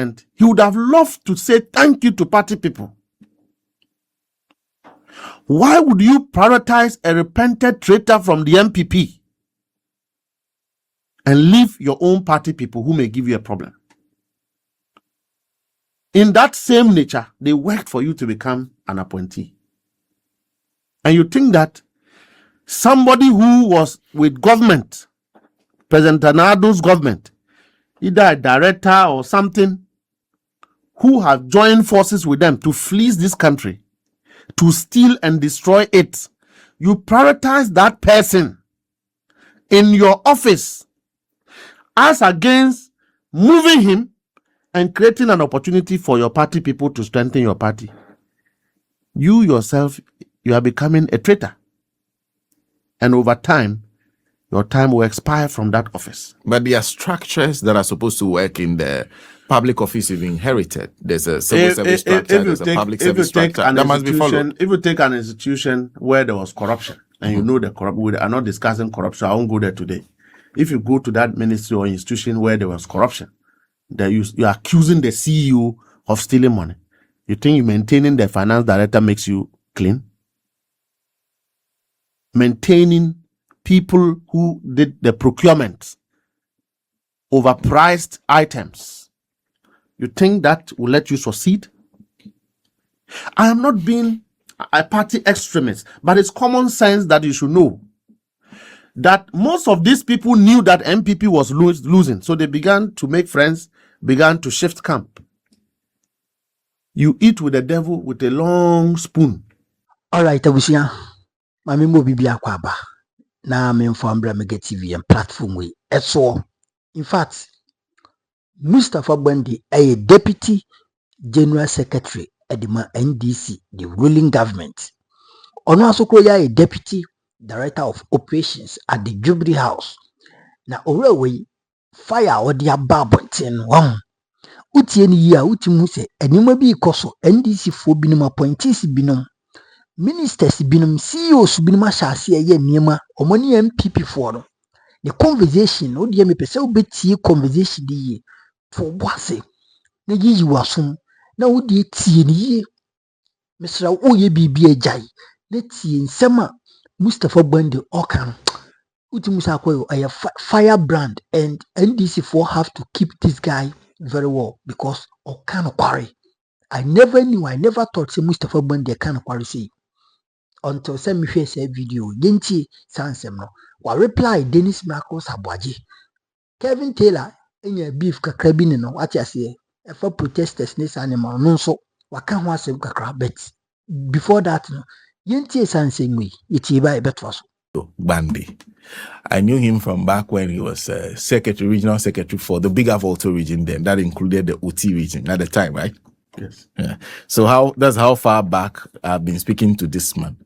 And he would have loved to say thank you to party people. Why would you prioritize a repented traitor from the NPP and leave your own party people who may give you a problem? In that same nature, they worked for you to become an appointee. And you think that somebody who was with government, President Nanado's government, either a director or something, who have joined forces with them to fleece this country, to steal and destroy it, you prioritize that person in your office as against moving him and creating an opportunity for your party people to strengthen your party. You yourself, you are becoming a traitor. And over time, your time will expire from that office. But there are structures that are supposed to work in the public office you've inherited. There's a civil service structure, there's a public service structure. That must be followed. If you take an institution where there was corruption, and you know the corrupt, we are not discussing corruption, I won't go there today. If you go to that ministry or institution where there was corruption, that you are accusing the CEO of stealing money, you think you maintaining the finance director makes you clean? Maintaining people who did the procurement, overpriced items, you think that will let you succeed? I am not being a party extremist, but it's common sense that you should know that most of these people knew that NPP was losing, so they began to make friends, began to shift camp. You eat with the devil with a long spoon. All right, Abusia. Mami mo bibi akwaba. Na me inform Mega TV and platform we. So, in fact, Mustapha Gbande, a deputy general secretary at the NDC, the ruling government. Ono Asokoya, a deputy director of operations at the Jubilee House. Na already fire or the ababonten one. Uti any year, uti muse, and you may be koso NDC for binum appointees binum. Ministers binum CEOs binum shasi ye niema or money MPP for the conversation. No dear me pese ubeti conversation di for wase. Na yi wasum na udi ti ni Mr. Oye bibi ejai. Na ti nsema Mustapha Gbande okan. Uti musa koyo a firebrand, and NDC4 have to keep this guy very well because okan quarry. I never thought say Mustapha Gbande can quarry say until some me say video yenti sansem no wa reply Dennis Marcos Aboagye Kevin Taylor enya beef kakra bi ne no what you say e for protesters ne animal no so waka ho asem kakra, but before that no yenti sansem we iti ba e betwa so. Gbande, I knew him from back when he was regional secretary for the Bigger Volta region then. That included the OT region at the time, right? Yes. Yeah. So that's how far back I've been speaking to this man.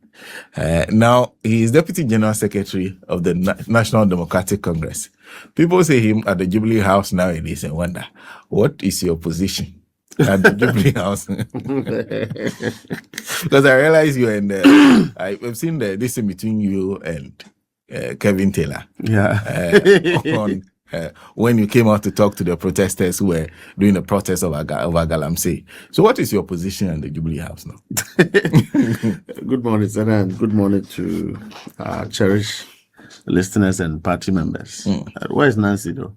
Now, he is Deputy General Secretary of the National Democratic Congress. People say him at the Jubilee House nowadays and wonder, what is your position at the Jubilee House? Because I realize you and I've seen this in between you and Kevin Taylor. Yeah. When you came out to talk to the protesters who were doing the protest over Galamsey. So what is your position at the Jubilee House now? Good morning, Sarah, and good morning to cherished listeners and party members. Where is Nancy though?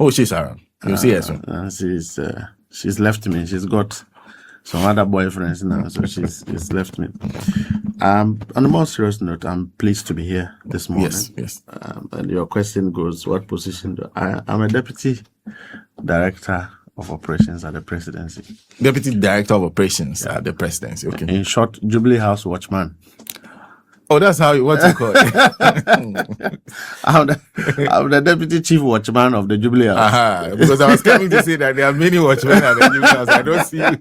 Oh, she's around. You'll see her soon. She's left me. She's got some other boyfriends now, so she's left me. On a more serious note, I'm pleased to be here this morning. Yes. And your question goes, what position I'm a deputy director of operations at the presidency. Deputy director of operations at the presidency. Okay. In short, Jubilee House watchman. Oh, that's what you call it. I'm the deputy chief watchman of the Jubilee House. Because I was coming to say that there are many watchmen at the Jubilee House. I don't see you.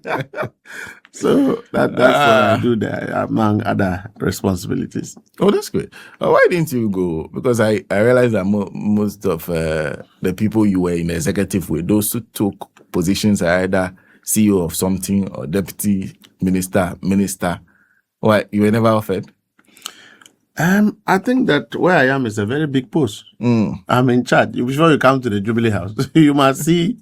So that's what I do there, among other responsibilities. Oh, that's great. Why didn't you go? Because I realized that most of the people you were in the executive with, those who took positions are either CEO of something or deputy minister. Why? You were never offered? I think that where I am is a very big post. I'm in charge. Before you come to the Jubilee House, you must see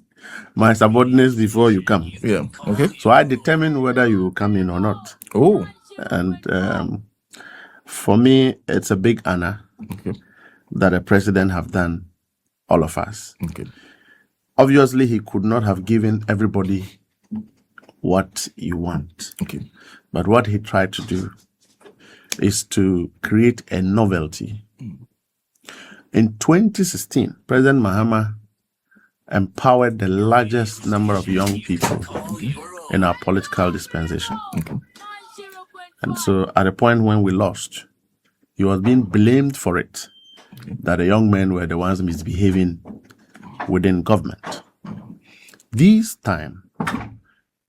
my subordinates before you come. Yeah. Okay. So I determine whether you will come in or not. Oh. And for me, it's a big honor that a president have done all of us. Okay. Obviously, he could not have given everybody what you want. Okay. But what he tried to do is to create a novelty. In 2016, President Mahama empowered the largest number of young people in our political dispensation. Okay. And so at a point when we lost, he was being blamed for it, that the young men were the ones misbehaving within government. This time,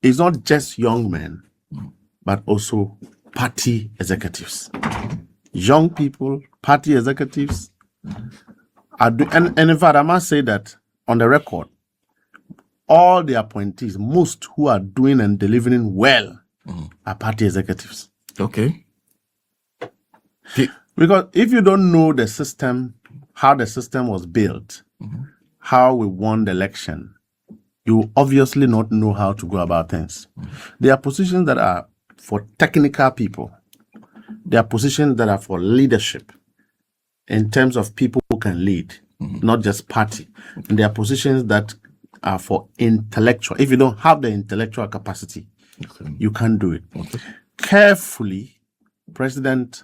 it's not just young men, but also party executives. Young people, party executives, and in fact, I must say that on the record, all the appointees, most who are doing and delivering well, are party executives. Okay. Because if you don't know the system, how the system was built, how we won the election, you obviously not know how to go about things. There are positions that are for technical people. There are positions that are for leadership in terms of people who can lead, not just party. And there are positions that are for intellectual. If you don't have the intellectual capacity, you can't do it. Carefully, President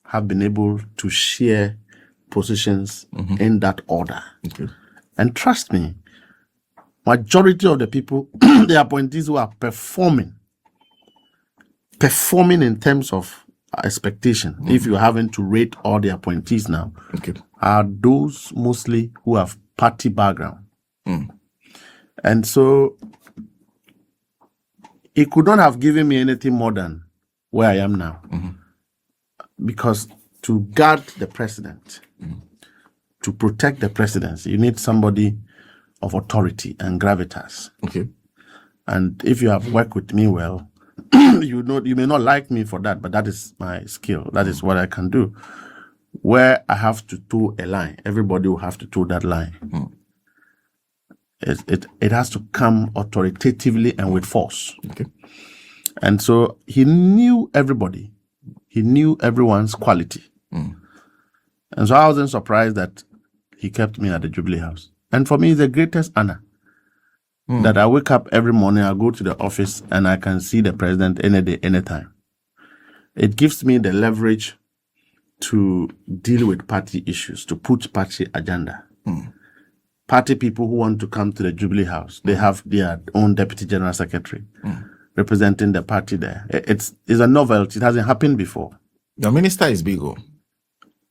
have been able to share positions in that order. And trust me, majority of the people, the appointees who are performing in terms of expectation, if you're having to rate all the appointees now, are those mostly who have party background. And so he could not have given me anything more than where I am now. Because to guard the president, to protect the presidency, you need somebody of authority and gravitas. And if you have worked with me well, you may not like me for that, but that is my skill. That is what I can do. Where I have to toe a line, everybody will have to toe that line. It has to come authoritatively and with force. And so he knew everybody. He knew everyone's quality. And so I wasn't surprised that he kept me at the Jubilee House. And for me, it's the greatest honor that I wake up every morning, I go to the office, and I can see the president any day, anytime. It gives me the leverage to deal with party issues, to put party agenda. Party people who want to come to the Jubilee House, they have their own deputy general secretary representing the party there. It's a novelty. It hasn't happened before. The minister is big.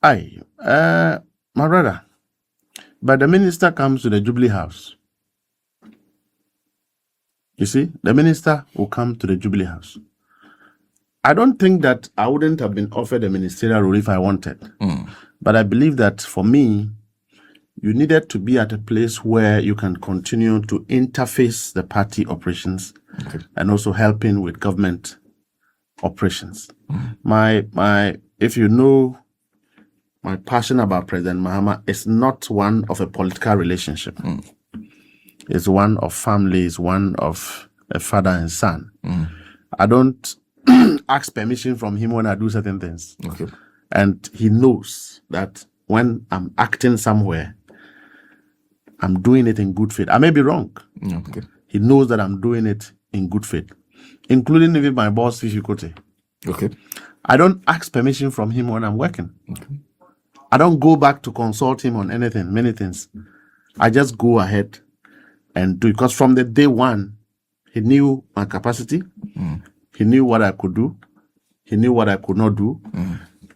Aye, my brother. But the minister comes to the Jubilee House. You see, the minister will come to the Jubilee House. I don't think that I wouldn't have been offered a ministerial role if I wanted. But I believe that for me, you needed to be at a place where you can continue to interface the party operations and also helping with government operations. If you know, my passion about President Mahama is not one of a political relationship. It's one of family, it's one of a father and son. I don't ask permission from him when I do certain things. And he knows that when I'm acting somewhere, I'm doing it in good faith. I may be wrong. He knows that I'm doing it in good faith, including even my boss, Fifi Kote. I don't ask permission from him when I'm working. I don't go back to consult him on anything, many things. I just go ahead and do it. Because from the day one, he knew my capacity. He knew what I could do. He knew what I could not do.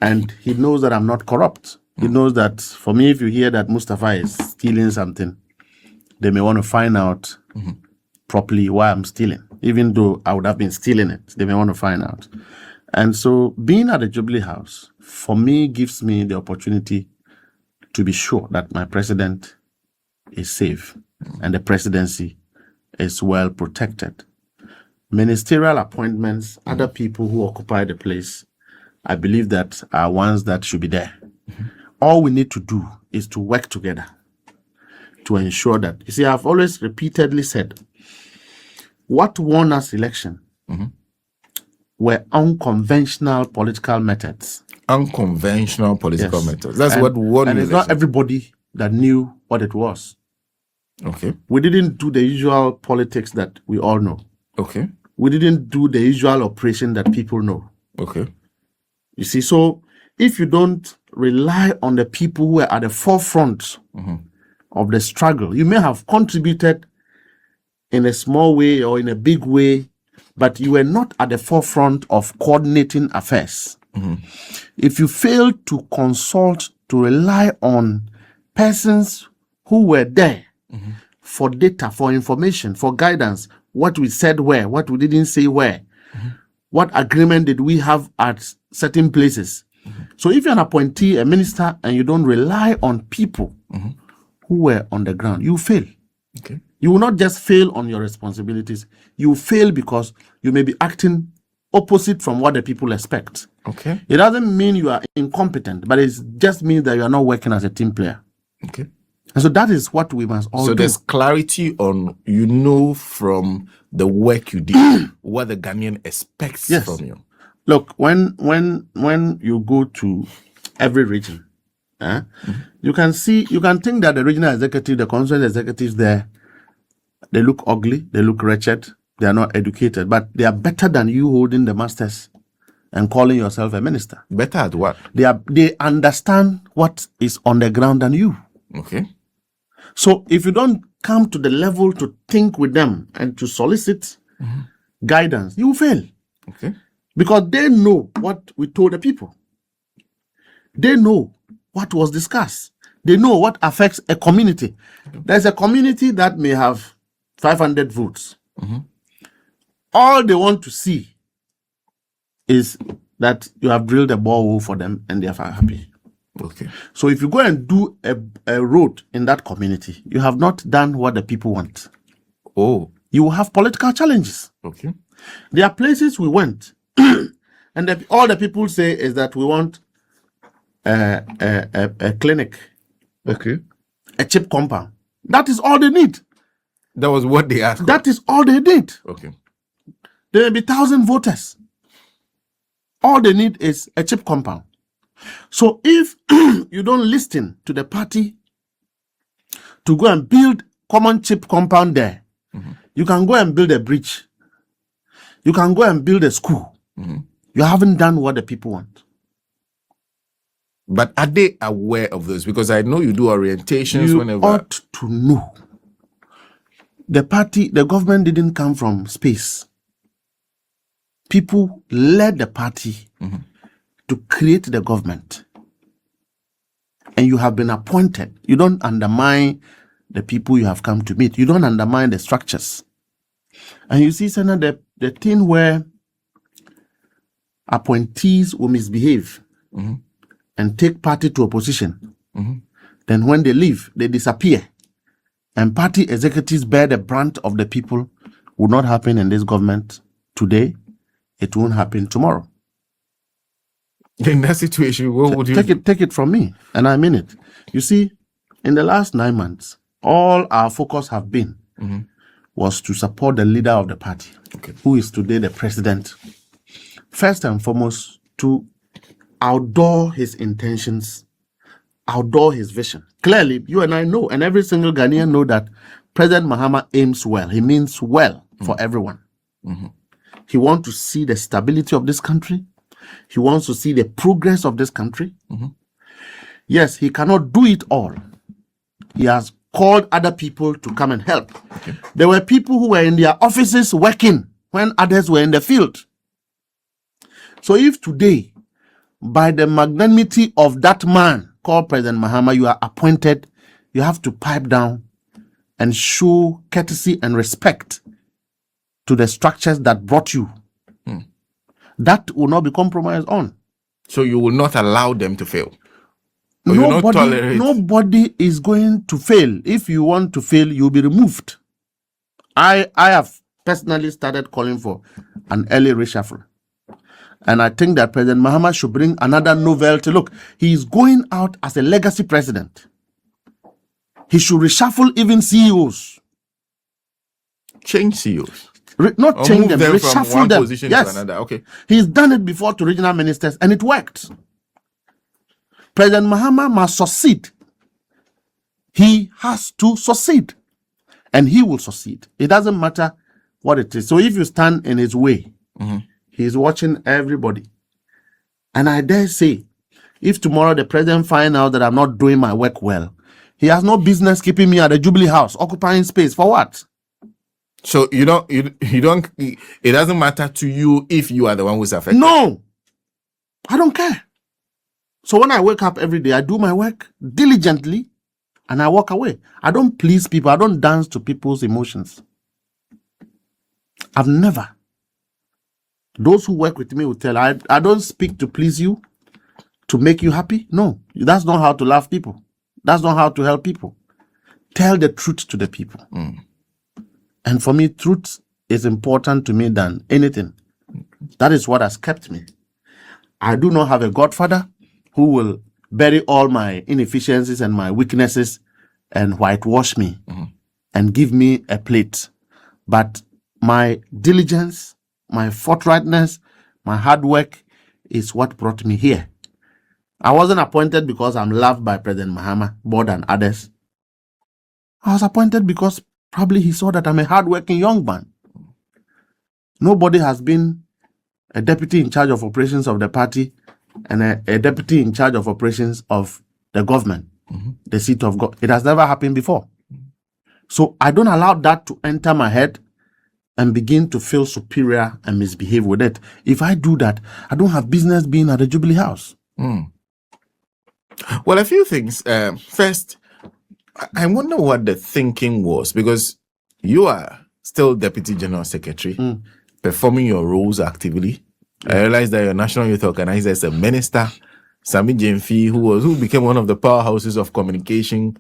And he knows that I'm not corrupt. He knows that for me, if you hear that Mustapha is stealing something, they may want to find out properly why I'm stealing. Even though I would have been stealing it, they may want to find out. And so being at the Jubilee House, for me, gives me the opportunity to be sure that my president is safe and the presidency is well protected. Ministerial appointments, other people who occupy the place, I believe that are ones that should be there. All we need to do is to work together to ensure that, you see, I've always repeatedly said, what won us election were unconventional political methods. Unconventional political Yes. methods. That's And- what won And you it's not election. everybody that knew what it was. Okay. We didn't do the usual politics that we all know. Okay. We didn't do the usual operation that people know. Okay. You see, so if you don't rely on the people who are at the forefront of the struggle, you may have contributed in a small way or in a big way, but you were not at the forefront of coordinating affairs. If you fail to consult, to rely on persons who were there for data, for information, for guidance, what we said where, what we didn't say where, what agreement did we have at certain places. So if you're an appointee, a minister, and you don't rely on people who were on the ground, you fail. Okay. You will not just fail on your responsibilities. You fail because you may be acting opposite from what the people expect. Okay. It doesn't mean you are incompetent, but it just means that you are not working as a team player. Okay. And so that is what we must all So do. there's clarity on, from the work you did what the Ghanaian expects Yes. from you. Look, when you go to every region, you can think that the regional executive, the constituent executives there, they look ugly, they look wretched, they are not educated, but they are better than you holding the masters and calling yourself a minister. Better at what? They understand what is on the ground than you. Okay. So if you don't come to the level to think with them and to solicit guidance, you will fail. Okay. Because they know what we told the people. They know what was discussed. They know what affects a community. There's a community that may have 500 votes. All they want to see is that you have drilled a borehole for them and they are happy. Okay. So if you go and do a road in that community, you have not done what the people want. Oh. You will have political challenges. Okay. There are places we went, and all the people say is that we want a clinic, Okay. a chip compound. That is all they need. That was what they asked. That is all they need. Okay. There may be 1,000 voters. All they need is a chip compound. So if you don't listen to the party to go and build common chip compound there, you can go and build a bridge. You can go and build a school. You haven't done what the people want. But are they aware of this? Because I know you do orientations You whenever. ought to know. The government didn't come from space. People led the party to create the government. And you have been appointed. You don't undermine the people you have come to meet. You don't undermine the structures. And you see, Senator, the thing where appointees will misbehave and take party to opposition, then when they leave, they disappear. And party executives bear the brunt of the people will not happen in this government today. It won't happen tomorrow. In that situation, what would you Take it from me, and I mean it. You see, in the last 9 months, all our focus have been was to support the leader of the party, who is today the president. First and foremost, to outdoor his intentions, outdoor his vision. Clearly, you and I know, and every single Ghanaian know that President Mahama aims well. He means well for everyone. He wants to see the stability of this country. He wants to see the progress of this country. Yes, he cannot do it all. He has called other people to come and help. There were people who were in their offices working when others were in the field. So if today, by the magnanimity of that man called President Mahama, you are appointed, you have to pipe down and show courtesy and respect to the structures that brought you. That will not be compromised on. So you will not allow them to fail? Or you will not tolerate? Nobody is going to fail. If you want to fail, you'll be removed. I have personally started calling for an early reshuffle. And I think that President Mahama should bring another novelty. Look, he is going out as a legacy president. He should reshuffle even CEOs. Change CEOs. Not Or change move them, them from reshuffle one them. position Yes. to another. Okay. He's done it before to regional ministers and it worked. President Mahama must succeed. He has to succeed. And he will succeed. It doesn't matter what it is. So if you stand in his way, he's watching everybody. And I dare say, if tomorrow the president finds out that I'm not doing my work well, he has no business keeping me at the Jubilee House, occupying space. For what? So you don't, it doesn't matter to you if you are the one who's affected. No, I don't care. So when I wake up every day, I do my work diligently and I walk away. I don't please people. I don't dance to people's emotions. I've never. Those who work with me will tell, I don't speak to please you, to make you happy. No, that's not how to love people. That's not how to help people. Tell the truth to the people. And for me, truth is important to me than anything. That is what has kept me. I do not have a godfather who will bury all my inefficiencies and my weaknesses and whitewash me and give me a plate. But my diligence, my forthrightness, my hard work is what brought me here. I wasn't appointed because I'm loved by President Mahama more than others. I was appointed because probably he saw that I'm a hardworking young man. Nobody has been a deputy in charge of operations of the party and a deputy in charge of operations of the government, the seat of God. It has never happened before. So I don't allow that to enter my head and begin to feel superior and misbehave with it. If I do that, I don't have business being at the Jubilee House. Well, a few things. First, I wonder what the thinking was, because you are still Deputy General Secretary, performing your roles actively. I realized that your National Youth Organizer is a minister. Sami Jemfi, who became one of the powerhouses of communication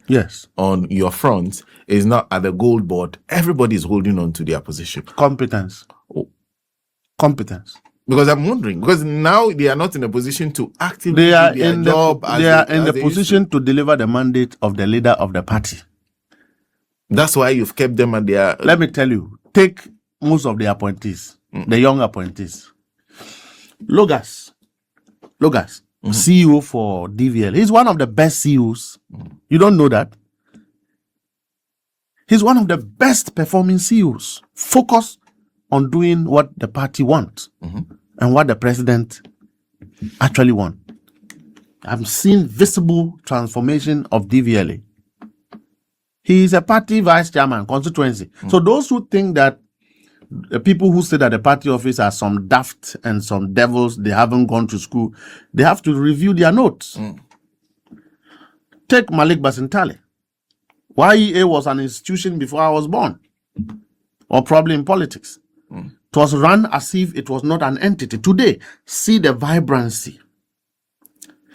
on your front, is not at the gold board. Everybody is holding on to their position. Competence. Competence. Because I'm wondering, because now they are not in a position to actively They are do their in job. They are in the position to deliver the mandate of the leader of the party. That's why you've kept them at their... Let me tell you, take most of the appointees, the young appointees. Logas, CEO for DVL. He's one of the best CEOs. You don't know that? He's one of the best performing CEOs. Focus on doing what the party wants and what the president actually wants. I've seen visible transformation of DVLA. He is a party vice chairman, constituency. So those who think that the people who say that the party office are some daft and some devils, they haven't gone to school, they have to review their notes. Take Malik Basintale. YEA was an institution before I was born, or probably in politics. It was run as if it was not an entity. Today, see the vibrancy,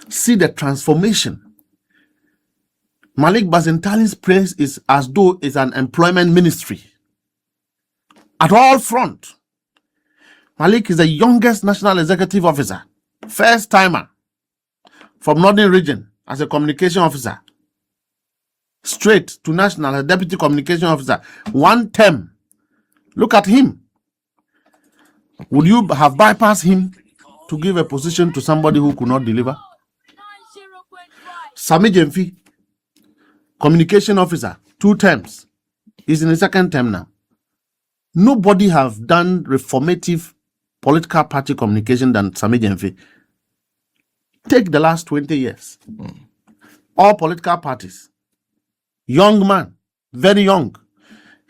see the transformation. Malik Basintale's place is as though it's an employment ministry. At all front. Malik is the youngest national executive officer, first timer from Northern Region as a communication officer, straight to national as deputy communication officer, one term. Look at him. Would you have bypassed him to give a position to somebody who could not deliver? Sami Jemfi, communication officer, 2 terms. He's in the second term now. Nobody have done reformative political party communication than Sami Jemfi. Take the last 20 years. All political parties. Young man, very young.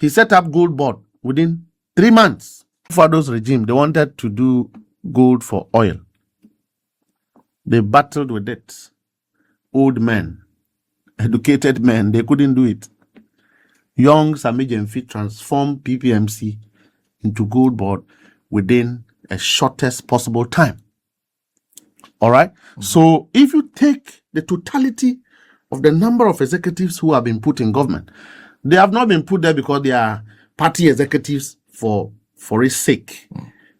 He set up gold board within 3 months. For those regime, they wanted to do gold for oil. They battled with it. Old men, educated men, they couldn't do it. Young Sami Jemfi transformed PPMC into gold board within a shortest possible time. All right? So if you take the totality of the number of executives who have been put in government, they have not been put there because they are party executives for its sake.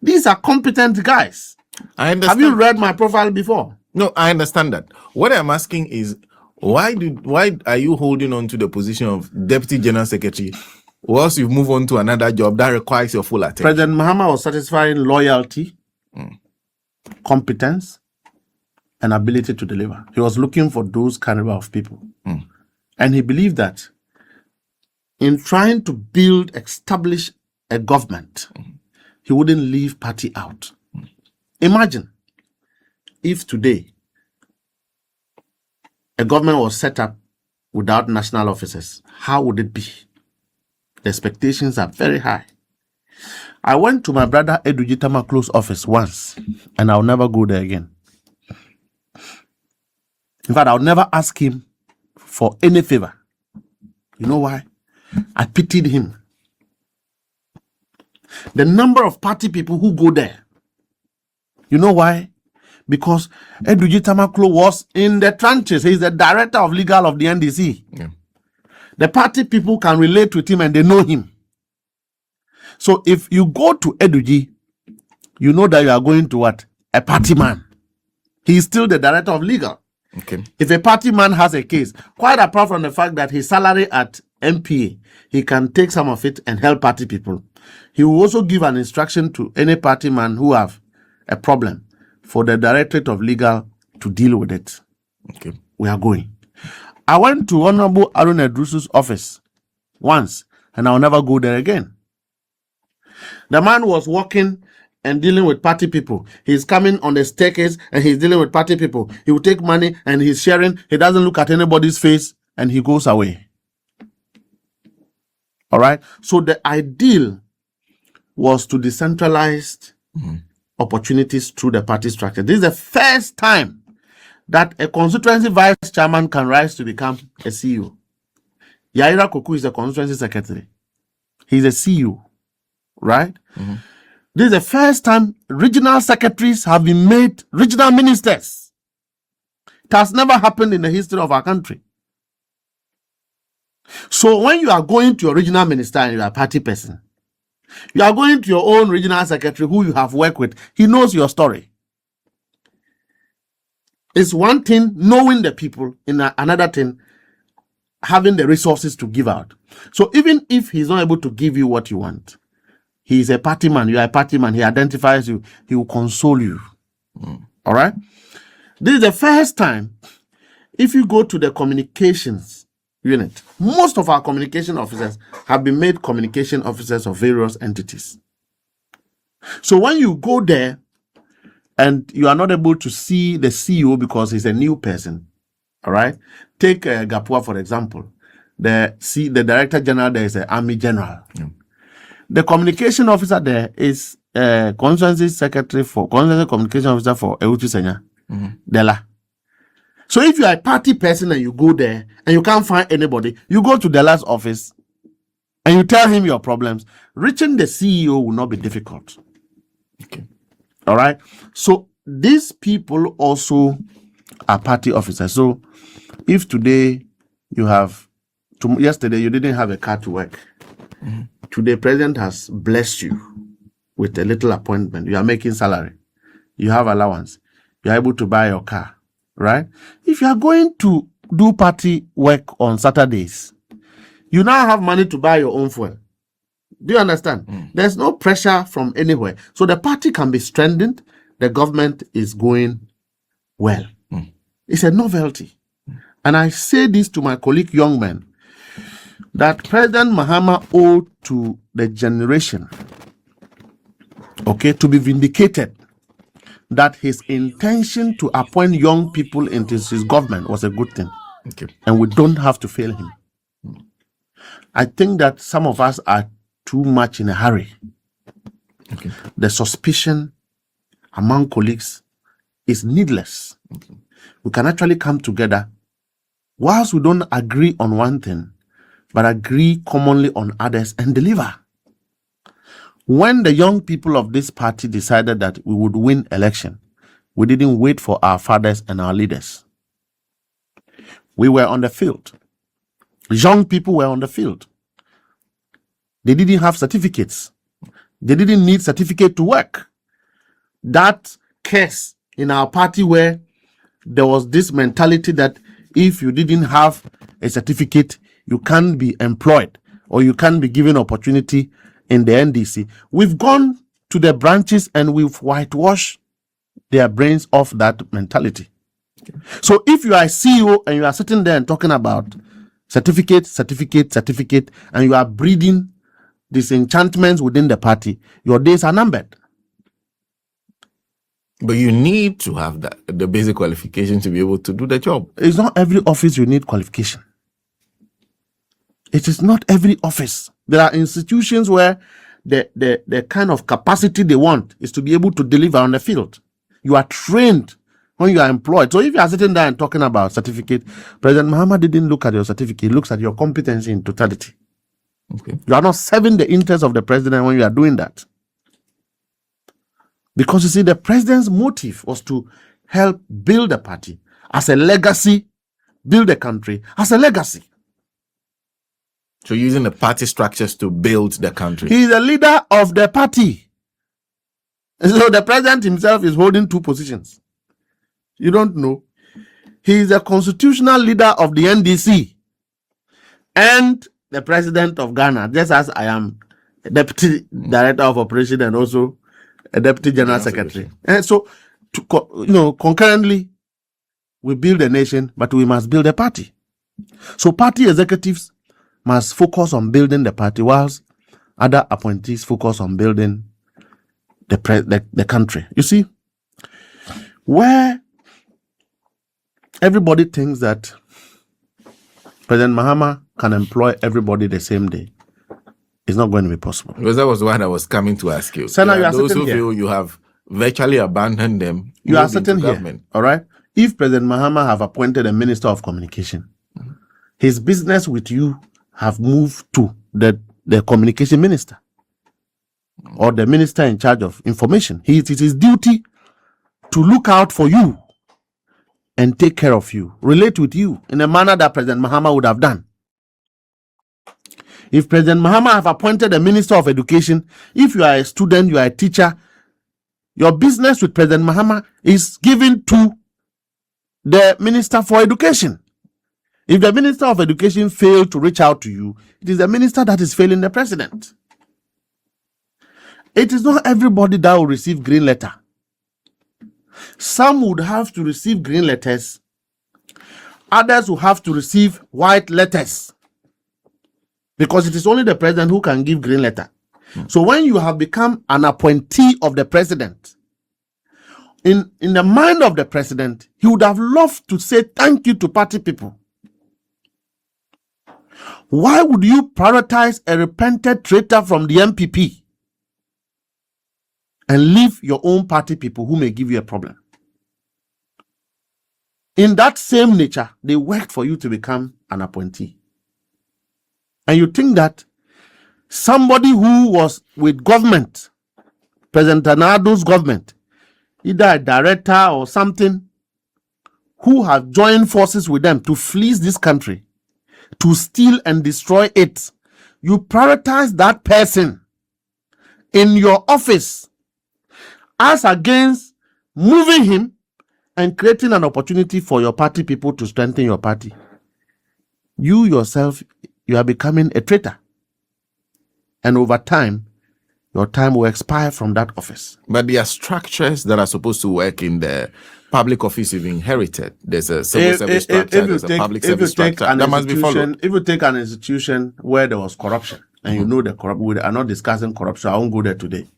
These are competent guys. I understand. Have you read my profile before? No, I understand that. What I'm asking is, Why are you holding on to the position of Deputy General Secretary whilst you move on to another job that requires your full attention? President Mahama was satisfying loyalty, competence, and ability to deliver. He was looking for those caliber of people. And he believed that in trying to establish a government, he wouldn't leave party out. Imagine if today a government was set up without national officers, how would it be? The expectations are very high. I went to my brother Edwiji Tamaklo's office once, and I'll never go there again. In fact, I'll never ask him for any favor. You know why? I pitied him. The number of party people who go there. You know why? Because Edwiji Tamaklo was in the trenches. He's the director of legal of the NDC. Yeah. The party people can relate with him and they know him. So if you go to Edwiji, you know that you are going to what? A party man. He is still the director of legal. Okay. If a party man has a case, quite apart from the fact that his salary at MPA, he can take some of it and help party people. He will also give an instruction to any party man who have a problem for the Directorate of Legal to deal with it. Okay. We are going. I went to Honorable Arun Edrusu's office once, and I'll never go there again. The man was walking and dealing with party people. He's coming on the staircase and he's dealing with party people. He will take money and he's sharing. He doesn't look at anybody's face and he goes away. All right. So the ideal was to decentralize opportunities through the party structure. This is the first time that a constituency vice chairman can rise to become a CEO. Yaira Koku is a constituency secretary. He's a CEO, right? This is the first time regional secretaries have been made regional ministers. It has never happened in the history of our country. So when you are going to your regional minister and you are a party person, you are going to your own regional secretary who you have worked with. He knows your story. It's one thing knowing the people, in another thing having the resources to give out. So even if he's not able to give you what you want, he is a party man, you are a party man, he identifies you, he will console you. All right? This is the first time, if you go to the communications unit, most of our communication officers have been made communication officers of various entities. So when you go there and you are not able to see the CEO because he's a new person, all right? Take Gapua, for example. The Director General there is an Army General. The communication officer there is constituency secretary for constituency communication officer for Ewutu Senya, Dela. So if you are a party person and you go there and you can't find anybody, you go to Dela's office and you tell him your problems. Reaching the CEO will not be difficult. Okay. All right. So these people also are party officers. So if today you have, yesterday you didn't have a car to work. Today, President has blessed you with a little appointment. You are making salary. You have allowance. You are able to buy your car, right? If you are going to do party work on Saturdays, you now have money to buy your own fuel. Do you understand? There's no pressure from anywhere. So the party can be strengthened. The government is going well. It's a novelty. And I say this to my colleague young men, that President Mahama owed to the generation, okay, to be vindicated that his intention to appoint young people into his government was a good thing. Okay. And we don't have to fail him. I think that some of us are too much in a hurry. Okay. The suspicion among colleagues is needless. We can actually come together whilst we don't agree on one thing, but agree commonly on others and deliver. When the young people of this party decided that we would win election, we didn't wait for our fathers and our leaders. We were on the field. Young people were on the field. They didn't have certificates. They didn't need certificate to work. That case in our party where there was this mentality that if you didn't have a certificate, you can't be employed or you can't be given opportunity in the NDC. We've gone to the branches and we've whitewashed their brains off that mentality. So if you are a CEO and you are sitting there and talking about certificate, and you are breeding disenchantments within the party, your days are numbered. But you need to have the basic qualification to be able to do the job. It's not every office you need qualification. It is not every office. There are institutions where the kind of capacity they want is to be able to deliver on the field. You are trained when you are employed. So if you are sitting there and talking about certificate, President Mahama didn't look at your certificate, he looks at your competency in totality. Okay. You are not serving the interests of the president when you are doing that. Because you see, the president's motive was to help build the party as a legacy, build the country as a legacy. So using the party structures to build the country. He is the leader of the party. So the president himself is holding two positions. You don't know. He is the constitutional leader of the NDC and the president of Ghana, just as I am a deputy director of operation and also a deputy general secretary. And so, concurrently, we build a nation, but we must build a party. So party executives must focus on building the party, whilst other appointees focus on building the country. You see, where everybody thinks that President Mahama can employ everybody the same day, it's not going to be possible. Because that was what I was coming to ask you. So now you are those sitting who here. feel you have virtually abandoned them. You are moved into sitting here, government. all right? If President Mahama have appointed a minister of communication, his business with you have moved to the communication minister or the minister in charge of information. It is his duty to look out for you and take care of you, relate with you in a manner that President Mahama would have done. If President Mahama have appointed a minister of education, if you are a student, you are a teacher, your business with President Mahama is given to the minister for education. If the minister of education failed to reach out to you, it is the minister that is failing the president. It is not everybody that will receive green letter. Some would have to receive green letters. Others will have to receive white letters. Because it is only the president who can give green letter. So when you have become an appointee of the president, in the mind of the president, he would have loved to say thank you to party people. Why would you prioritize a repented traitor from the NPP and leave your own party people who may give you a problem? In that same nature, they worked for you to become an appointee. And you think that somebody who was with government, President Nanado's government, either a director or something, who have joined forces with them to fleece this country, to steal and destroy it, you prioritize that person in your office as against moving him and creating an opportunity for your party people to strengthen your party. You yourself, you are becoming a traitor. And over time, your time will expire from that office. But there are structures that are supposed to work in the public office you've inherited. There's a civil service structure, there's a public service structure. That must be followed. If you take an institution where there was corruption, and you know the corruption, we are not discussing corruption, I won't go there today.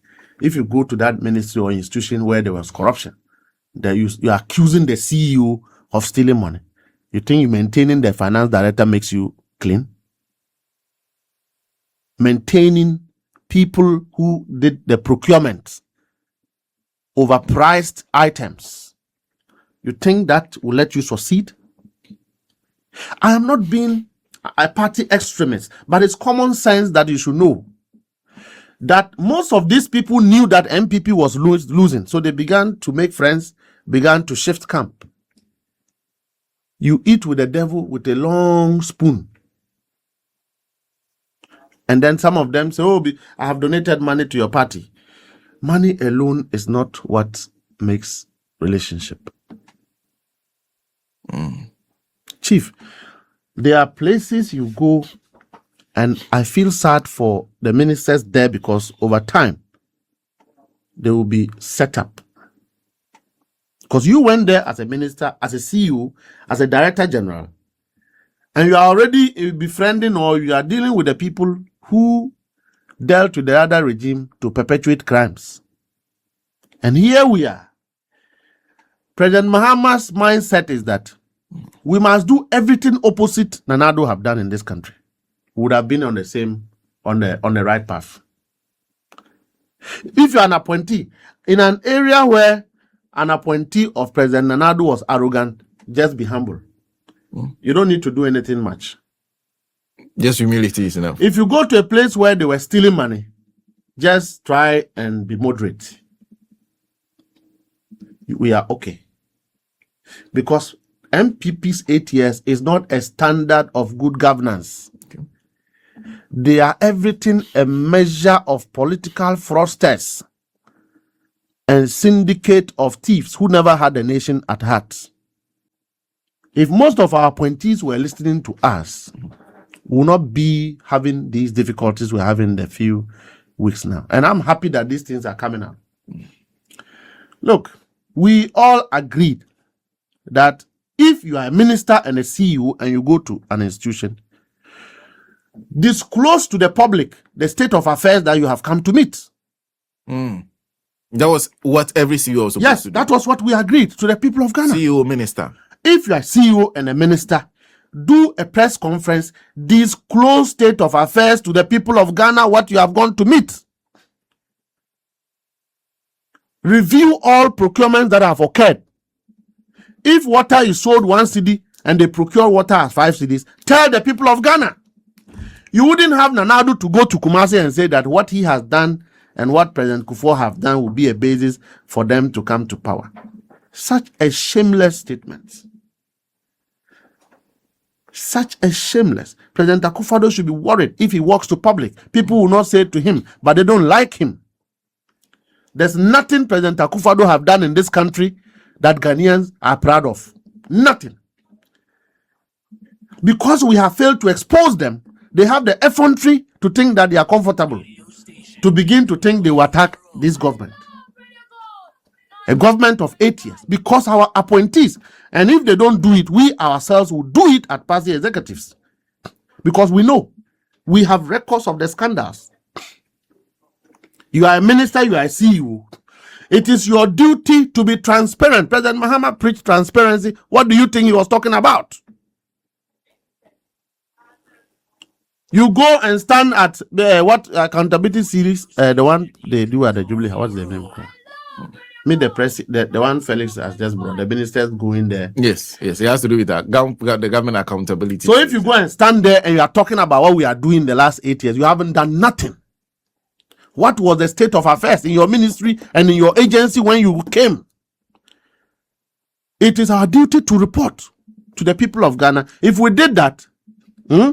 If you go to that ministry or institution where there was corruption, you are accusing the CEO of stealing money. You think maintaining the finance director makes you clean? Maintaining people who did the procurement, overpriced items, you think that will let you succeed? I am not being a party extremist, but it's common sense that you should know that most of these people knew that NPP was losing, so they began to make friends, began to shift camp. You eat with the devil with a long spoon. And then some of them say, oh, I have donated money to your party. Money alone is not what makes relationship. Chief, there are places you go, and I feel sad for the ministers there because over time, they will be set up. Because you went there as a minister, as a CEO, as a director general, and you are already befriending or you are dealing with the people who dealt with the other regime to perpetuate crimes. And here we are. President Mahama's mindset is that we must do everything opposite Nana Addo have done in this country. We would have been on the right path. If you are an appointee in an area where an appointee of President Nana Addo was arrogant, just be humble. You don't need to do anything much. Just humility is enough. If you go to a place where they were stealing money, just try and be moderate. We are okay. Because MPP's 8 years is not a standard of good governance. Okay. They are everything a measure of political fraudsters and syndicate of thieves who never had the nation at heart. If most of our appointees were listening to us, we will not be having these difficulties we're having in a few weeks now. And I'm happy that these things are coming out. Look, we all agreed that if you are a minister and a CEO and you go to an institution, disclose to the public the state of affairs that you have come to meet. That was what every CEO was supposed to do. That was what we agreed to the people of Ghana. CEO, minister. If you are CEO and a minister, do a press conference, disclose state of affairs to the people of Ghana what you have gone to meet. Review all procurements that have occurred. If water is sold 1 cedi and they procure water as 5 cedis, tell the people of Ghana. You wouldn't have Nana Addo to go to Kumasi and say that what he has done and what President Kufuor have done will be a basis for them to come to power. Such a shameless statement. Such a shameless. President Akufo-Addo should be worried if he walks to public. People will not say it to him, but they don't like him. There's nothing President Akufo-Addo have done in this country that Ghanaians are proud of. Nothing. Because we have failed to expose them, they have the effrontery to think that they are comfortable, to begin to think they will attack this government. A government of 8 years, because our appointees, and if they don't do it, we ourselves will do it at party executives. Because we know, we have records of the scandals. You are a minister, you are a CEO. It is your duty to be transparent. President Mahama preached transparency. What do you think he was talking about? You go and stand at the accountability series, the one they do at the Jubilee. What's the name called? Meet the press, the one Felix has just brought. The ministers going there. Yes, it has to do with that. The government accountability. So if you go and stand there and you are talking about what we are doing the last 8 years, you haven't done nothing. What was the state of affairs in your ministry and in your agency when you came? It is our duty to report to the people of Ghana. If we did that, today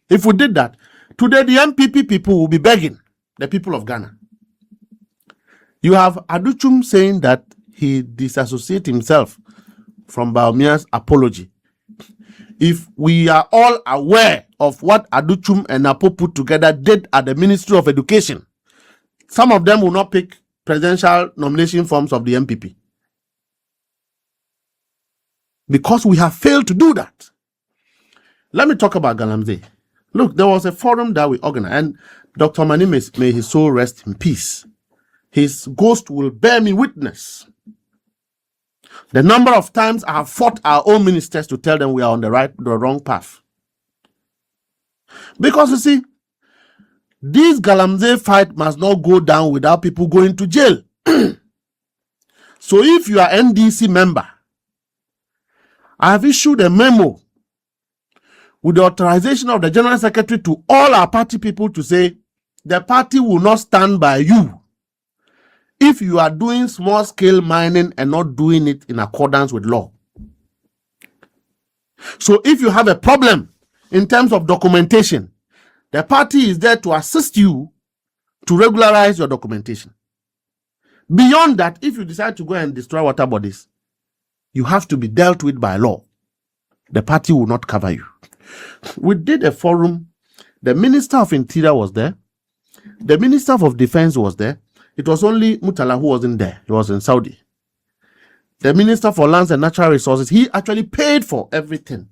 the NPP people will be begging the people of Ghana. You have Aduchum saying that he disassociates himself from Bawumia's apology. If we are all aware of what Aduchum and Apo put together did at the Ministry of Education, some of them will not pick presidential nomination forms of the NPP. Because we have failed to do that. Let me talk about Galamsey. Look, there was a forum that we organized, and Dr. Mani, may his soul rest in peace. His ghost will bear me witness. The number of times I have fought our own ministers to tell them we are on the wrong path. Because you see, this Galamsey fight must not go down without people going to jail. So if you are NDC member, I have issued a memo with the authorization of the General Secretary to all our party people to say the party will not stand by you if you are doing small-scale mining and not doing it in accordance with law. So if you have a problem in terms of documentation, the party is there to assist you to regularize your documentation. Beyond that, if you decide to go and destroy water bodies, you have to be dealt with by law. the party will not cover you. We did a forum. The Minister of Interior was there. The Minister of Defense was there. It was only Mutala who wasn't there. He was in Saudi. The Minister for Lands and Natural Resources, he actually paid for everything.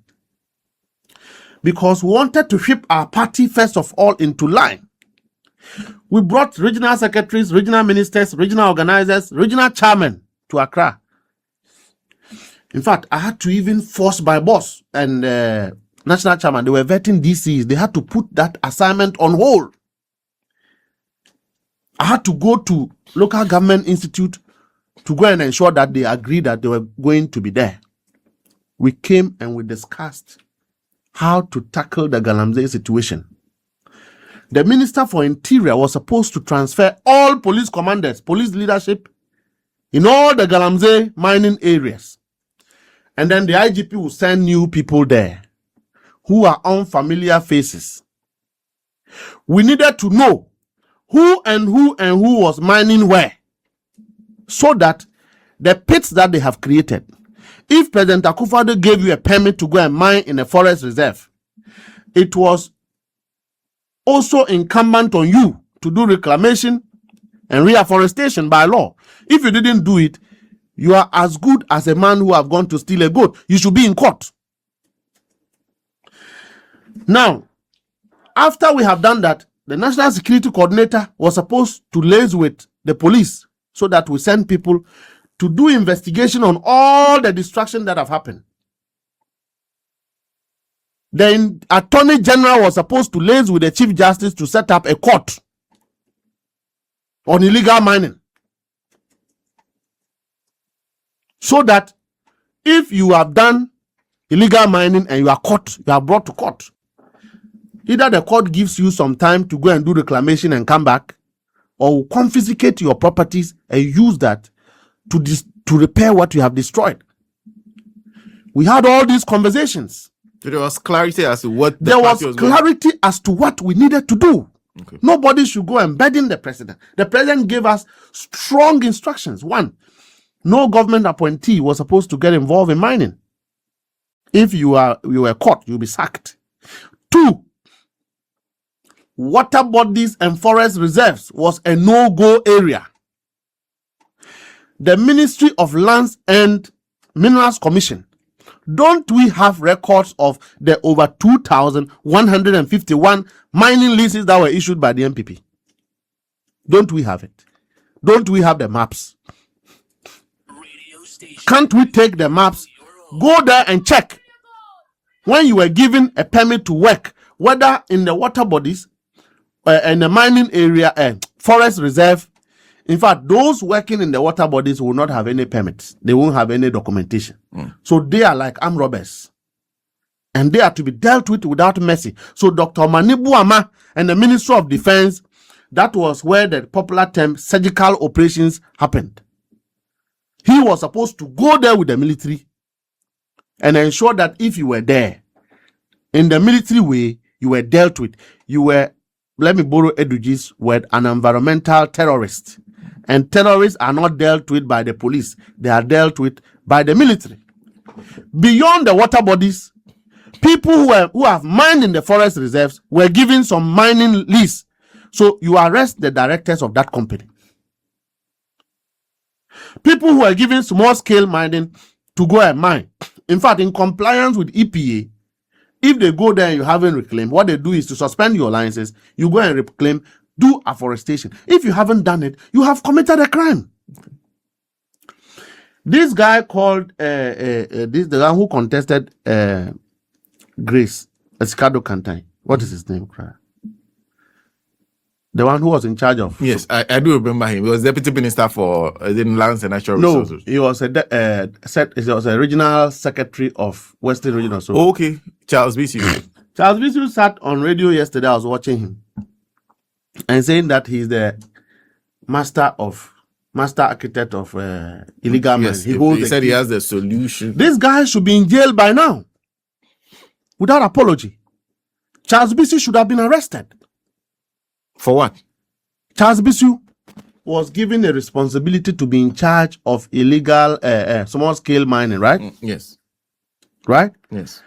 Because we wanted to whip our party first of all into line. We brought regional secretaries, regional ministers, regional organizers, regional chairmen to Accra. In fact, I had to even force my boss and national chairman. They were vetting DCs. They had to put that assignment on hold. I had to go to local government institute to go and ensure that they agreed that they were going to be there. We came and we discussed how to tackle the Galamsey situation. The Minister for Interior was supposed to transfer all police commanders, police leadership in all the Galamsey mining areas. And then the IGP will send new people there who are unfamiliar faces. We needed to know who was mining where, so that the pits that they have created, if President Akufo-Addo gave you a permit to go and mine in a forest reserve, it was also incumbent on you to do reclamation and reforestation by law. If you didn't do it, you are as good as a man who have gone to steal a goat. You should be in court. Now, after we have done that, the National Security Coordinator was supposed to liaise with the police so that we send people to do investigation on all the destruction that have happened. The Attorney General was supposed to liaise with the Chief Justice to set up a court on illegal mining. So that if you have done illegal mining and you are caught, you are brought to court, either the court gives you some time to go and do reclamation and come back, or will confiscate your properties and use that to repair what you have destroyed. We had all these conversations. So there was clarity as to what there was clarity as to what we needed to do. Okay. Nobody should go and burden the president. The president gave us strong instructions. One, no government appointee was supposed to get involved in mining. If you were caught, you'll be sacked. Two, water bodies and forest reserves was a no-go area. The Ministry of Lands and Minerals Commission, don't we have records of the over 2,151 mining leases that were issued by the NPP? Don't we have it? Don't we have the maps? Can't we take the maps, go there and check when you were given a permit to work, whether in the water bodies, in the mining area, forest reserve. In fact, those working in the water bodies will not have any permits. They won't have any documentation. So they are like armed robbers. And they are to be dealt with without mercy. So Dr. Manibu Ama and the Ministry of Defense, that was where the popular term surgical operations happened. He was supposed to go there with the military and ensure that if you were there, in the military way, you were dealt with. You were, let me borrow Eduji's word, an environmental terrorist. And terrorists are not dealt with by the police. They are dealt with by the military. Beyond the water bodies, people who have mined in the forest reserves were given some mining lease. So you arrest the directors of that company. People who are given small-scale mining to go and mine. In fact, in compliance with EPA, if they go there and you haven't reclaimed, what they do is to suspend your licenses, you go and reclaim, do afforestation. If you haven't done it, you have committed a crime. This guy called, the guy who contested Grace, Escado Cantai. What is his name? The one who was in charge of... Yes, I do remember him. He was Deputy Minister for Lands and Natural Resources. No, he was a regional secretary of Western Regional. So, okay, Charles Bisu. Charles Bisu sat on radio yesterday. I was watching him and saying that he's the master architect of illegal mining. Yes, he said he has the solution. This guy should be in jail by now without apology. Charles Bisu should have been arrested. For what? Charles Bisu was given a responsibility to be in charge of illegal small-scale mining, right? Yes. Right? Yes.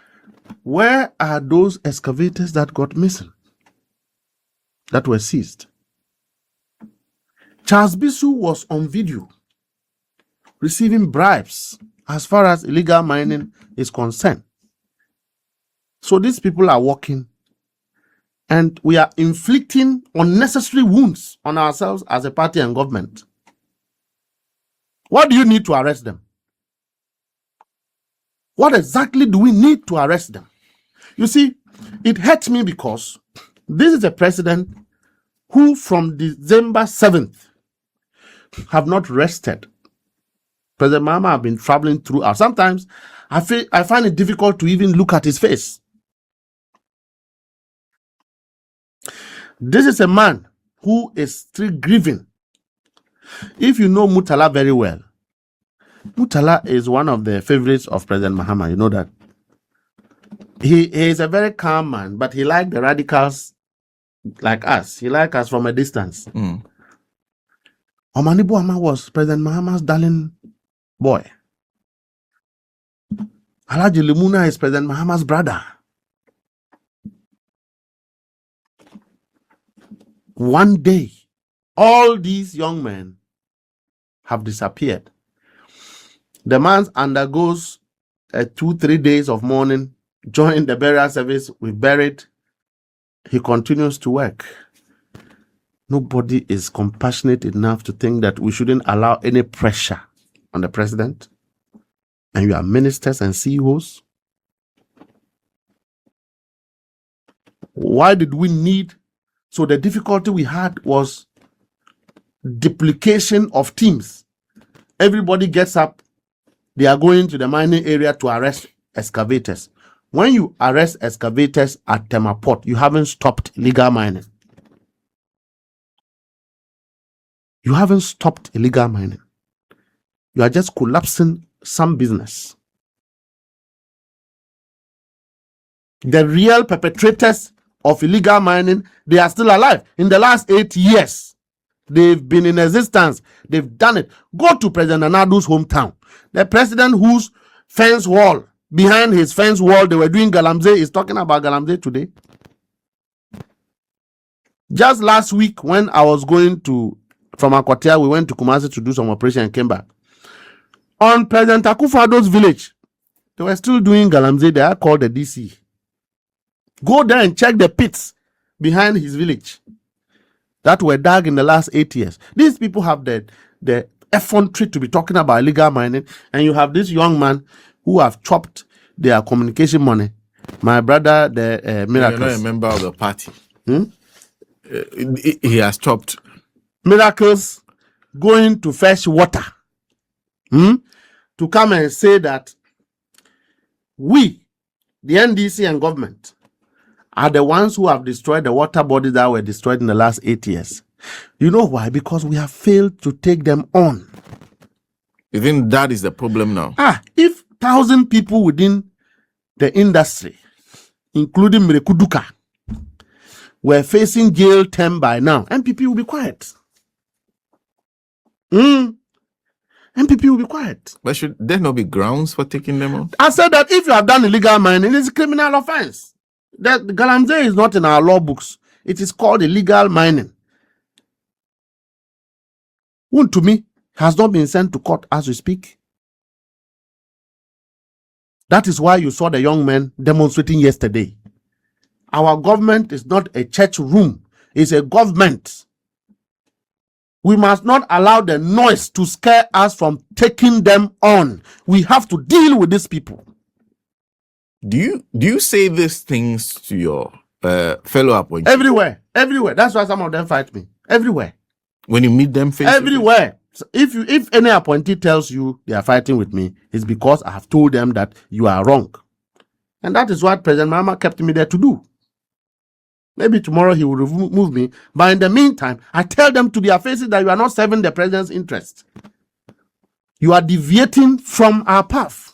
Where are those excavators that got missing, that were seized? Charles Bisu was on video receiving bribes as far as illegal mining is concerned. So these people are working, and we are inflicting unnecessary wounds on ourselves as a party and government. What do you need to arrest them? What exactly do we need to arrest them? You see, it hurts me because this is a president who from December 7th have not rested. President Mahama have been traveling throughout. Sometimes I find it difficult to even look at his face. This is a man who is still grieving. If you know Murtala very well, Murtala is one of the favorites of President Mahama. You know that. He is a very calm man, but he likes the radicals like us. He likes us from a distance. Omani Boama was President Mahama's darling boy. Alhaji Limuna is President Mahama's brother. One day, all these young men have disappeared. The man undergoes 2-3 days of mourning, join the burial service, we buried. He continues to work. Nobody is compassionate enough to think that we shouldn't allow any pressure on the president. And you are ministers and CEOs. Why did we need? So the difficulty we had was duplication of teams. Everybody gets up. They are going to the mining area to arrest excavators. When you arrest excavators at Tema Port, you haven't stopped illegal mining. You haven't stopped illegal mining. You are just collapsing some business. The real perpetrators of illegal mining, they are still alive. In the last 8 years, they've been in existence. They've done it. Go to President Nanado's hometown. The president whose fence wall, behind his fence wall, they were doing Galamsey, is talking about Galamsey today. Just last week, when I was going from Akotia, we went to Kumasi to do some operation and came back. On President Akufo-Addo's village, they were still doing Galamsey. They are called the DC. Go there and check the pits behind his village that were dug in the last 8 years. These people have the effrontery to be talking about illegal mining, and you have this young man who have chopped their communication money. My brother, the Miracles. You're not a member of the party. He has chopped. Miracles going to fetch water to come and say that we, the NDC and government, are the ones who have destroyed the water bodies that were destroyed in the last 8 years. You know why? Because we have failed to take them on. You think that is the problem now? If 1,000 people within the industry, including Mrekuduka, were facing jail term by now, NPP will be quiet. NPP will be quiet. But should there not be grounds for taking them out? I said that if you have done illegal mining, it's a criminal offense. The Galamsey is not in our law books. It is called illegal mining. One to me has not been sent to court as we speak. That is why you saw the young men demonstrating yesterday. Our government is not a church room. It's a government. We must not allow the noise to scare us from taking them on. We have to deal with these people. Do you say these things to your fellow appointees? Everywhere. That's why some of them fight me. Everywhere. When you meet them face everywhere. So if any appointee tells you they are fighting with me, it's because I have told them that you are wrong. And that is what President Mahama kept me there to do. Maybe tomorrow he will remove me. But in the meantime, I tell them to their faces that you are not serving the president's interest. You are deviating from our path.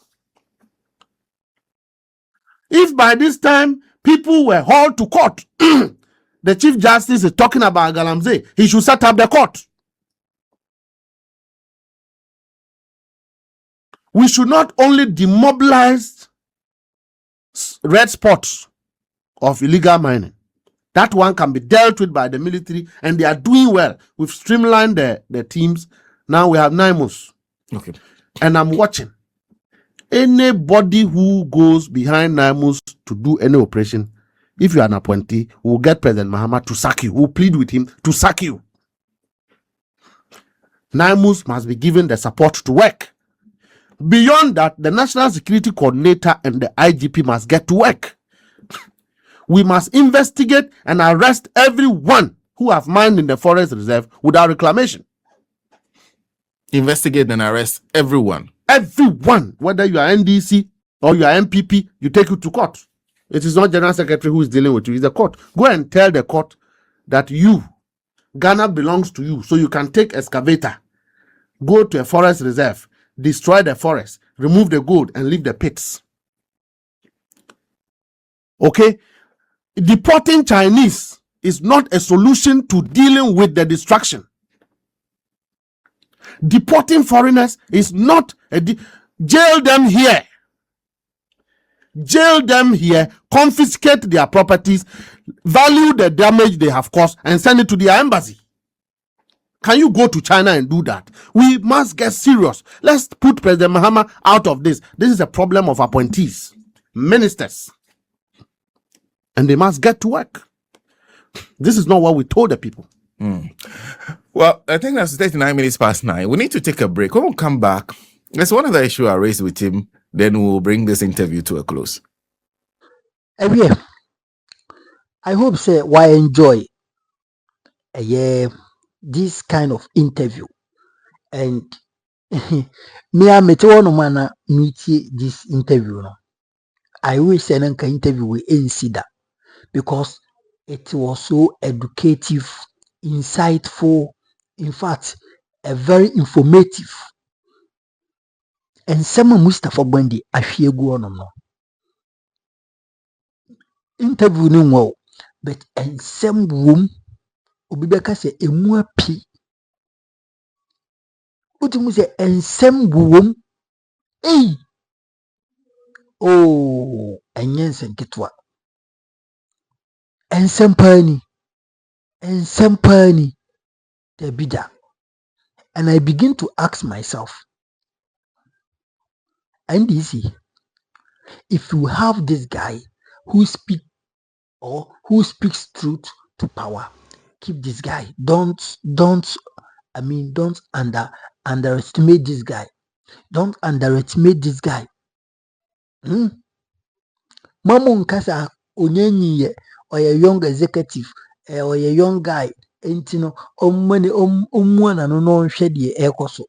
If by this time people were hauled to court, the Chief Justice is talking about Galamsey, he should set up the court. We should not only demobilize red spots of illegal mining. That one can be dealt with by the military, and they are doing well. We've streamlined the teams. Now we have NIMOS. Okay. And I'm watching. Anybody who goes behind NIMOS to do any operation, if you are an appointee, will get President Mahama to sack you. Will plead with him to sack you. NIMOS must be given the support to work. Beyond that, the National Security Coordinator and the IGP must get to work. We must investigate and arrest everyone who have mined in the forest reserve without reclamation. Investigate and arrest everyone. Everyone, whether you are NDC or you are NPP, you take you to court. It is not General Secretary who is dealing with you, it's the court. Go and tell the court that Ghana belongs to you, so you can take excavator, go to a forest reserve, destroy the forest, remove the gold, and leave the pits. Okay? Deporting Chinese is not a solution to dealing with the destruction. Deporting foreigners is not jail them here. Jail them here, confiscate their properties, value the damage they have caused, and send it to their embassy. Can you go to China and do that? We must get serious. Let's put President Mahama out of this. This is a problem of appointees, ministers, and they must get to work. This is not what we told the people. Well, I think that's 39 minutes past 9. We need to take a break. When we come back, there's one other issue I raised with him. Then we'll bring this interview to a close. Yeah. I hope say why enjoy this kind of interview. And me I met one man meet this interview. No? I wish an interview with NCDA because it was so educative, insightful, in fact, a very informative. And some Mustapha Gbande ahwie gu onom no. Interview ni wo, but ensem wom obi beka se emu api. Utumu se ensem wom. Oh, enyense nketwa. Ensem pani. The bida. And I begin to ask myself, NDC, if you have this guy who speaks truth to power, keep this guy. Don't underestimate this guy. Don't underestimate this guy. Mamu nkasa onyenyi or a young executive or a young guy entino omwana no hwede ekoso.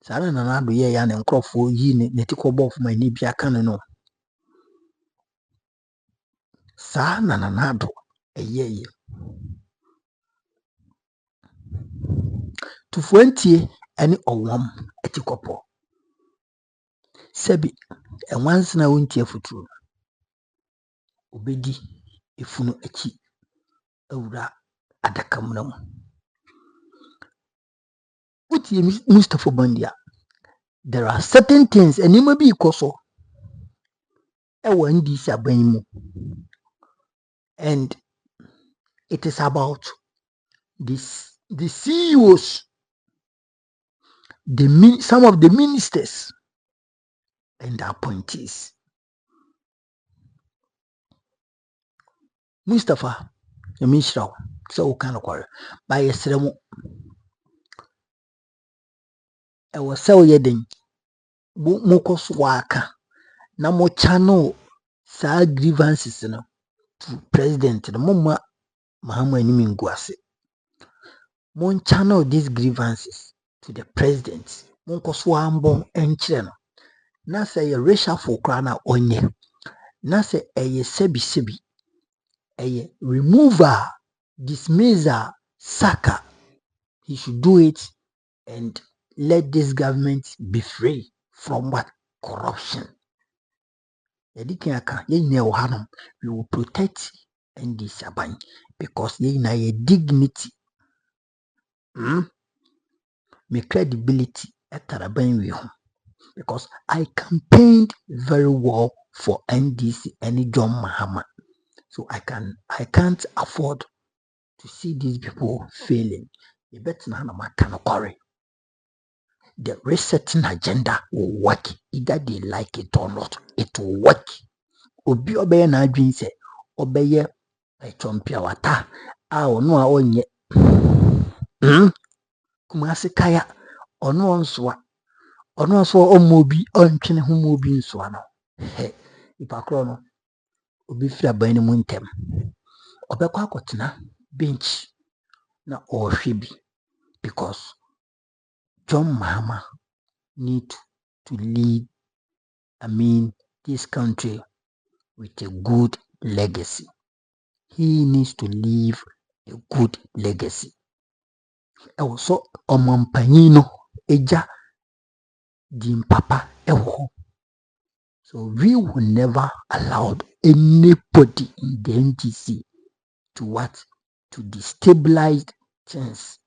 Sana na do ye ya ne nkrofo yi ne netikobọ of my ni bia kan no. Sana na do eyeye. Tufuentie ani owam etikopo. Sebi once na wontie futuro. Obedi efunu echi awura adakamnam. Utie Mustapha Gbande. There are certain things and you may be koso NDC abanyimu, and it is about the CEOs, some of the ministers and the appointees. Mustapha Yamishra, so kind of quarrel by a ceremony. I was so yeding mokos waka na mo channel sa grievances no to president no mama Mahama enimi nguase. Mon channel these grievances to the president. Mon koswa ambon enchire no. Na say a racial fokra na onye. Na say a sebi a remover, dismisser, sacker. He should do it and let this government be free from what? Corruption. We will protect NDC Abang because they na a dignity. My credibility at Tarabang because I campaigned very well for NDC any John Mahama. So I can't afford to see these people failing. You better not worry. The resetting agenda will work. Either they like it or not, it will work. Obi obeye na adwin se obeye chompia wata a ono a onye kumase kaya ono nso omobi ontwene ho mobi nso ano he ipakro no obi fira ban mu ntem obekwa akotena bench na ohwe because John Mahama need to lead this country with a good legacy. He needs to leave a good legacy. Also, Omampanyino Eja Papa Ewo. So we will never allow anybody in the NDC to destabilize things.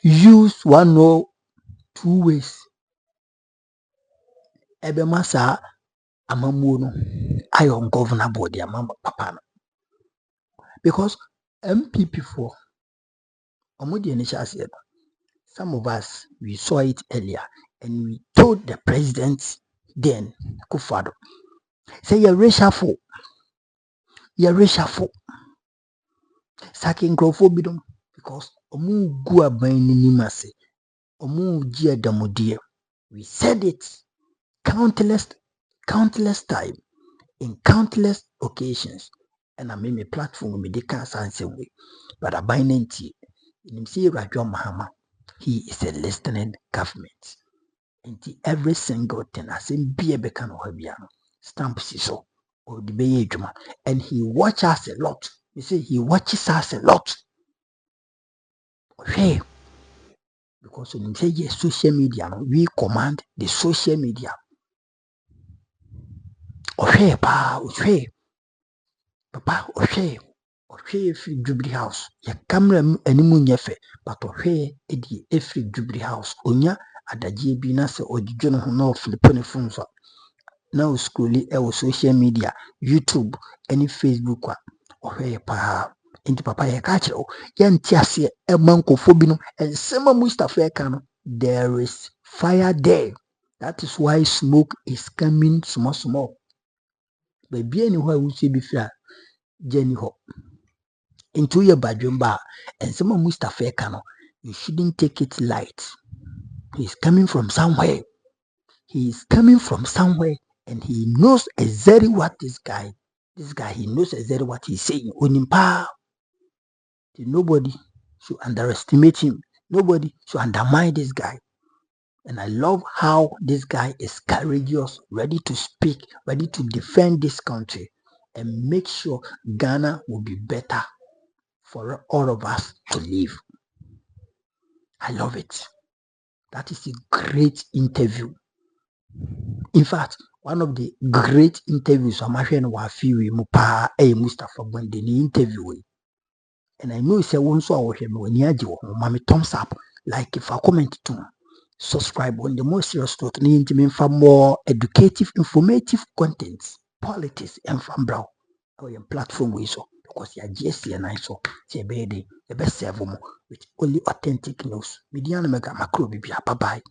Use one or two ways. Ebemasa amamuno ayon governor body amama papa. Because NPP for some of us, we saw it earlier and we told the president then, Kufado, say you're reshuffle. Sacking Crawford because Omu Gua Baini Nimase, Omu Gia Damudia. We said it countless time in countless occasions. And I made a platform with the cancer way. But a binary in Rajon Mahama, he is a listening government. And every single thing I say be a becan or Habiano, stamp so or the Bayajuma. And he watches us a lot. You see, he watches us a lot. Okay. Because when you say yes, social media, we command the social media. Okay, Papa, okay, free Jubilee House. Your camera animu nyefe, but okay, free Jubilee House. Onya adaji bina se ojijono hono flipone funzo. Now scrolling social media, YouTube, any Facebook wa. Okay, into Papa ya kachiro. Yantiase emankofobino and Sema Mustapha Gbande. There is fire there. That is why smoke is coming small. Baby anywhere we see before Jenny Hop. Into your bedroom bar and Sema Mustapha Gbande. You shouldn't take it light. He's coming from somewhere. And he knows exactly what this guy, he knows exactly what he's saying. Nobody should underestimate him. Nobody should undermine this guy. And I love how this guy is courageous, ready to speak, ready to defend this country and make sure Ghana will be better for all of us to live. I love it. That is a great interview. In fact, one of the great interviews I'm having with Mustapha Gbande interview. And I know it's a one so I will hear me when you mommy thumbs up, like if I comment to subscribe on the most serious thought for more educative, informative contents, politics and from brow or your platform way so because you're GSC and I so say the best serve with only authentic news. Mediana mega macro bibia bye bye.